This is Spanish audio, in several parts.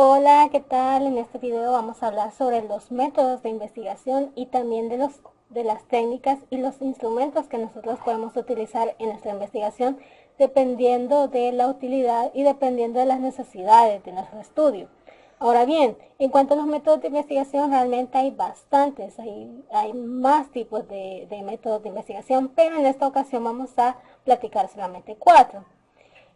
Hola, ¿qué tal? En este video vamos a hablar sobre los métodos de investigación y también de las técnicas y los instrumentos que nosotros podemos utilizar en nuestra investigación dependiendo de la utilidad y dependiendo de las necesidades de nuestro estudio. Ahora bien, en cuanto a los métodos de investigación, realmente hay bastantes, hay más tipos de métodos de investigación, pero en esta ocasión vamos a platicar solamente 4.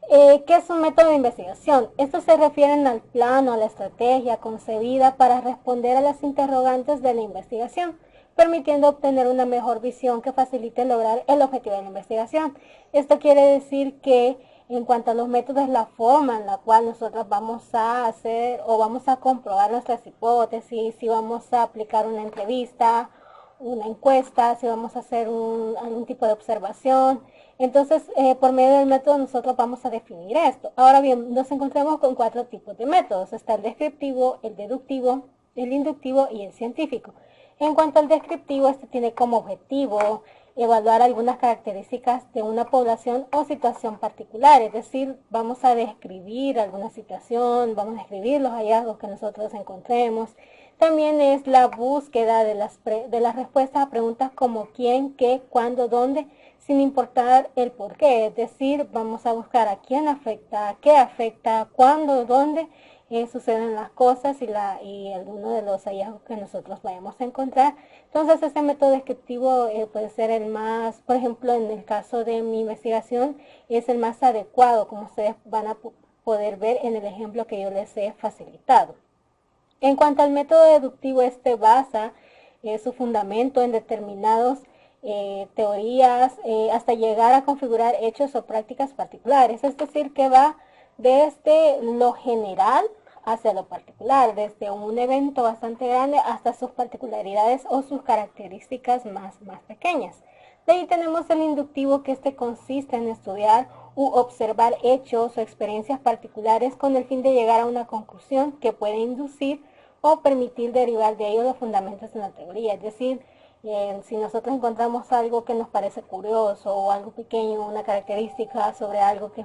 ¿Qué es un método de investigación? Estos se refieren al plan o a la estrategia concebida para responder a las interrogantes de la investigación, permitiendo obtener una mejor visión que facilite lograr el objetivo de la investigación. Esto quiere decir que en cuanto a los métodos, la forma en la cual nosotros vamos a hacer o vamos a comprobar nuestras hipótesis, si vamos a aplicar una entrevista, una encuesta, si vamos a hacer algún tipo de observación. Entonces, por medio del método nosotros vamos a definir esto. Ahora bien, nos encontramos con 4 tipos de métodos. Está el descriptivo, el deductivo, el inductivo y el científico. En cuanto al descriptivo, este tiene como objetivo evaluar algunas características de una población o situación particular, es decir, vamos a describir alguna situación, vamos a describir los hallazgos que nosotros encontremos. También es la búsqueda de las respuestas a preguntas como quién, qué, cuándo, dónde, sin importar el por qué, es decir, vamos a buscar a quién afecta, qué afecta, cuándo, dónde suceden las cosas y alguno de los hallazgos que nosotros vayamos a encontrar. Entonces ese método descriptivo puede ser el más, por ejemplo, en el caso de mi investigación, es el más adecuado, como ustedes van a poder ver en el ejemplo que yo les he facilitado. En cuanto al método deductivo, este basa su fundamento en determinados teorías hasta llegar a configurar hechos o prácticas particulares, es decir, que va desde lo general hacia lo particular, desde un evento bastante grande hasta sus particularidades o sus características más pequeñas. De ahí tenemos el inductivo, que este consiste en estudiar u observar hechos o experiencias particulares con el fin de llegar a una conclusión que puede inducir o permitir derivar de ello los fundamentos de una teoría. Es decir, si nosotros encontramos algo que nos parece curioso o algo pequeño, una característica sobre algo que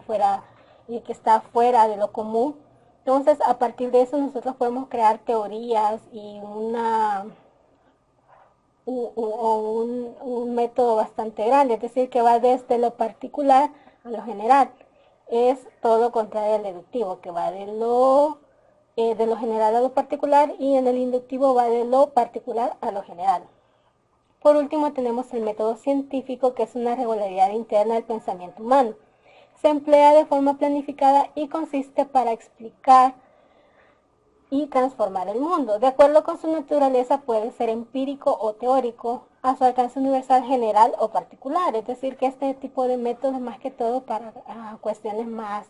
está fuera de lo común, entonces a partir de eso nosotros podemos crear teorías y un método bastante grande, es decir, que va desde lo particular a lo general. Es todo lo contrario al deductivo, que va de lo general a lo particular, y en el inductivo va de lo particular a lo general. Por último tenemos el método científico, que es una regularidad interna del pensamiento humano. Se emplea de forma planificada y consiste para explicar y transformar el mundo. De acuerdo con su naturaleza, puede ser empírico o teórico, a su alcance universal, general o particular. Es decir, que este tipo de método es más que todo para cuestiones más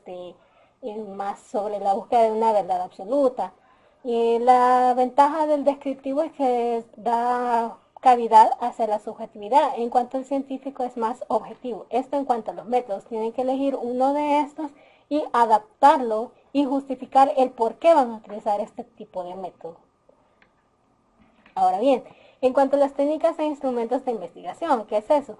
sobre la búsqueda de una verdad absoluta. Y la ventaja del descriptivo es que da cavidad hacia la subjetividad. En cuanto al científico, es más objetivo. Esto en cuanto a los métodos. Tienen que elegir uno de estos y adaptarlo y justificar el por qué van a utilizar este tipo de método. Ahora bien, en cuanto a las técnicas e instrumentos de investigación, ¿qué es eso?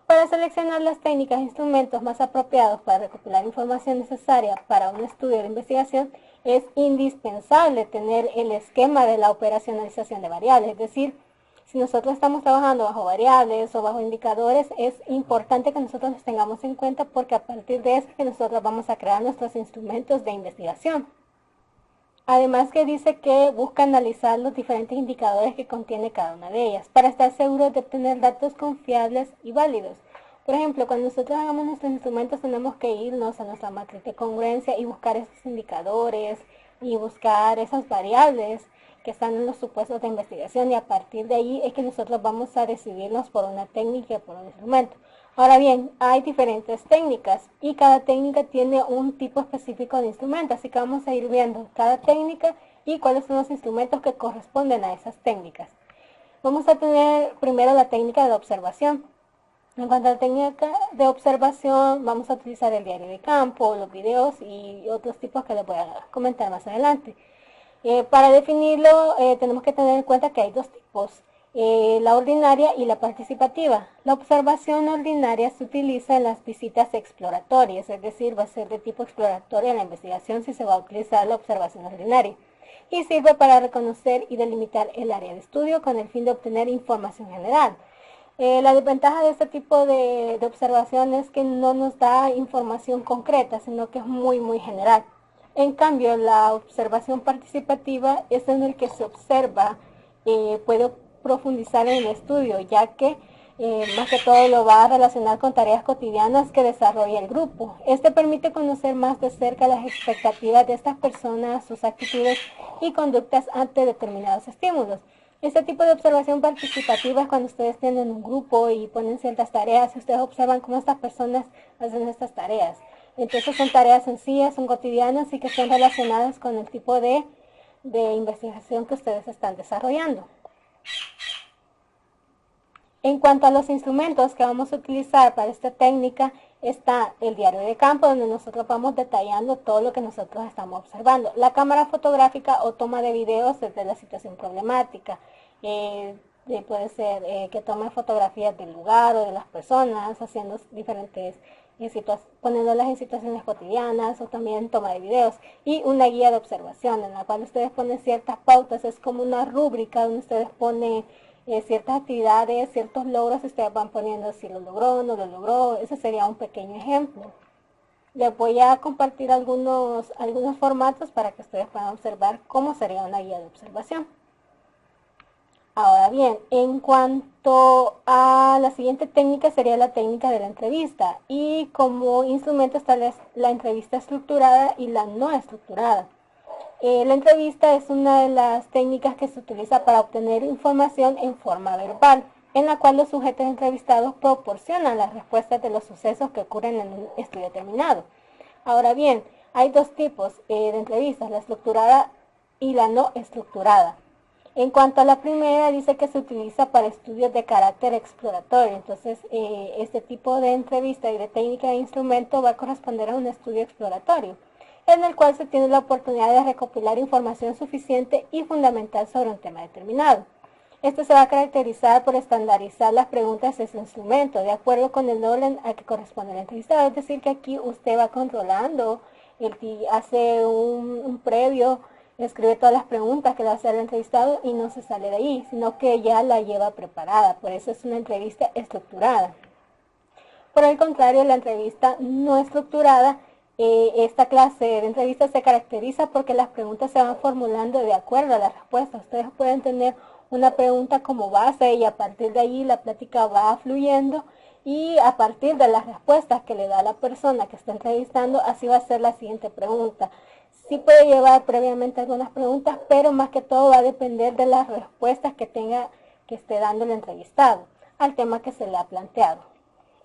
Para seleccionar las técnicas e instrumentos más apropiados para recopilar información necesaria para un estudio de investigación, es indispensable tener el esquema de la operacionalización de variables, es decir, si nosotros estamos trabajando bajo variables o bajo indicadores, es importante que nosotros los tengamos en cuenta, porque a partir de eso que nosotros vamos a crear nuestros instrumentos de investigación. Además, que dice que busca analizar los diferentes indicadores que contiene cada una de ellas para estar seguros de obtener datos confiables y válidos. Por ejemplo, cuando nosotros hagamos nuestros instrumentos, tenemos que irnos a nuestra matriz de congruencia y buscar esos indicadores y buscar esas variables que están en los supuestos de investigación, y a partir de ahí es que nosotros vamos a decidirnos por una técnica y por un instrumento. Ahora bien, hay diferentes técnicas y cada técnica tiene un tipo específico de instrumento, así que vamos a ir viendo cada técnica y cuáles son los instrumentos que corresponden a esas técnicas. Vamos a tener primero la técnica de observación. En cuanto a la técnica de observación, vamos a utilizar el diario de campo, los videos y otros tipos que les voy a comentar más adelante. Para definirlo, tenemos que tener en cuenta que hay dos tipos, la ordinaria y la participativa. La observación ordinaria se utiliza en las visitas exploratorias, es decir, va a ser de tipo exploratoria la investigación si se va a utilizar la observación ordinaria. y sirve para reconocer y delimitar el área de estudio con el fin de obtener información general. La desventaja de este tipo de observación es que no nos da información concreta, sino que es muy general. En cambio, la observación participativa es en el que se observa, puede profundizar en el estudio, ya que más que todo lo va a relacionar con tareas cotidianas que desarrolla el grupo. Este permite conocer más de cerca las expectativas de estas personas, sus actitudes y conductas ante determinados estímulos. Este tipo de observación participativa es cuando ustedes tienen un grupo y ponen ciertas tareas y ustedes observan cómo estas personas hacen estas tareas. Entonces son tareas sencillas, son cotidianas y que están relacionadas con el tipo de investigación que ustedes están desarrollando. En cuanto a los instrumentos que vamos a utilizar para esta técnica, está el diario de campo, donde nosotros vamos detallando todo lo que nosotros estamos observando. La cámara fotográfica o toma de videos desde la situación problemática. Puede ser que tome fotografías del lugar o de las personas, haciendo diferentes poniéndolas en situaciones cotidianas, o también toma de videos, y una guía de observación en la cual ustedes ponen ciertas pautas. Es como una rúbrica donde ustedes ponen ciertas actividades, ciertos logros, ustedes van poniendo si lo logró, no lo logró. Ese sería un pequeño ejemplo. Les voy a compartir algunos formatos para que ustedes puedan observar cómo sería una guía de observación. Ahora bien, en cuanto a la siguiente técnica, sería la técnica de la entrevista, y como instrumento está la entrevista estructurada y la no estructurada. La entrevista es una de las técnicas que se utiliza para obtener información en forma verbal, en la cual los sujetos entrevistados proporcionan las respuestas de los sucesos que ocurren en un estudio determinado. Ahora bien, hay dos tipos de entrevistas, la estructurada y la no estructurada. En cuanto a la primera, dice que se utiliza para estudios de carácter exploratorio. Entonces, este tipo de entrevista y de técnica de instrumento va a corresponder a un estudio exploratorio, en el cual se tiene la oportunidad de recopilar información suficiente y fundamental sobre un tema determinado. Esto se va a caracterizar por estandarizar las preguntas de su instrumento de acuerdo con el orden al que corresponde el entrevistado. Es decir, que aquí usted va controlando, hace un previo, escribe todas las preguntas que le va a hacer el entrevistado y no se sale de ahí, sino que ya la lleva preparada. Por eso es una entrevista estructurada. Por el contrario, la entrevista no estructurada, esta clase de entrevista se caracteriza porque las preguntas se van formulando de acuerdo a la respuesta. Ustedes pueden tener una pregunta como base y a partir de ahí la plática va fluyendo, y a partir de las respuestas que le da la persona que está entrevistando, así va a ser la siguiente pregunta. Sí puede llevar previamente algunas preguntas, pero más que todo va a depender de las respuestas que esté dando el entrevistado al tema que se le ha planteado.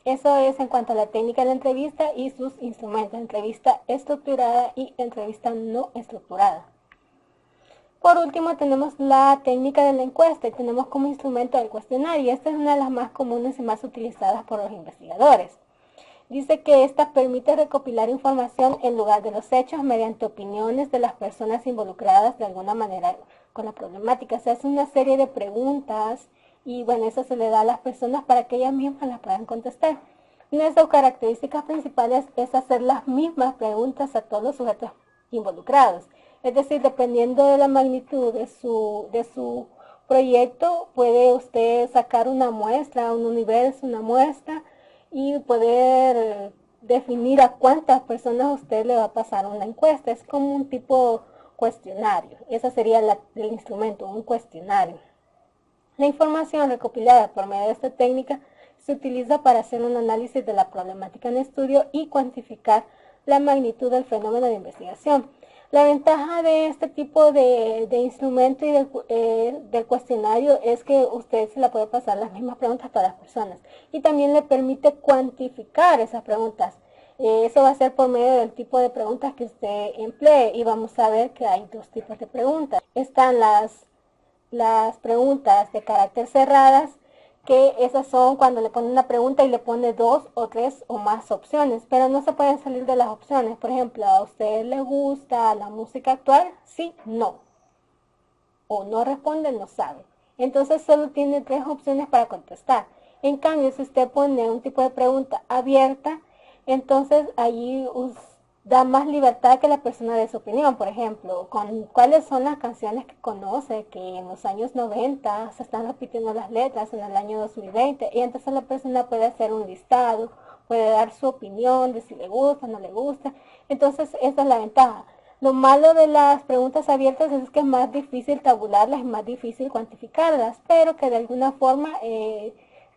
Eso es en cuanto a la técnica de la entrevista y sus instrumentos: entrevista estructurada y entrevista no estructurada. Por último, tenemos la técnica de la encuesta y tenemos como instrumento el cuestionario. Esta es una de las más comunes y más utilizadas por los investigadores. Dice que esta permite recopilar información en lugar de los hechos mediante opiniones de las personas involucradas de alguna manera con la problemática. Se hace una serie de preguntas y bueno, eso se le da a las personas para que ellas mismas las puedan contestar. Una de sus características principales es hacer las mismas preguntas a todos los sujetos involucrados. Es decir, dependiendo de la magnitud de su proyecto, puede usted sacar una muestra, un universo, una muestra, y poder definir a cuántas personas usted le va a pasar una encuesta. Es como un tipo cuestionario. Ese sería el instrumento, un cuestionario. La información recopilada por medio de esta técnica se utiliza para hacer un análisis de la problemática en estudio y cuantificar la magnitud del fenómeno de investigación. La ventaja de este tipo de instrumento y del cuestionario es que usted se la puede pasar las mismas preguntas a todas las personas, y también le permite cuantificar esas preguntas. Eso va a ser por medio del tipo de preguntas que usted emplee, y vamos a ver que hay dos tipos de preguntas. Están las preguntas de carácter cerradas, que esas son cuando le pone una pregunta y le pone 2 o 3 o más opciones, pero no se pueden salir de las opciones. Por ejemplo, ¿a usted le gusta la música actual? Sí, no. O no responde, no sabe. Entonces solo tiene 3 opciones para contestar. En cambio, si usted pone un tipo de pregunta abierta, entonces allí da más libertad que la persona dé su opinión. Por ejemplo, con cuáles son las canciones que conoce, que en los años 90 se están repitiendo las letras en el año 2020, y entonces la persona puede hacer un listado, puede dar su opinión de si le gusta, no le gusta. Entonces esa es la ventaja. Lo malo de las preguntas abiertas es que es más difícil tabularlas, es más difícil cuantificarlas, pero que de alguna forma,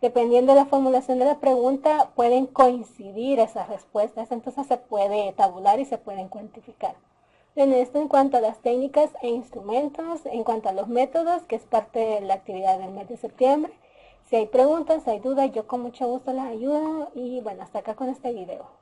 dependiendo de la formulación de la pregunta, pueden coincidir esas respuestas, entonces se puede tabular y se pueden cuantificar. En esto, en cuanto a las técnicas e instrumentos, en cuanto a los métodos, que es parte de la actividad del mes de septiembre. Si hay preguntas, hay dudas, yo con mucho gusto las ayudo, y bueno, hasta acá con este video.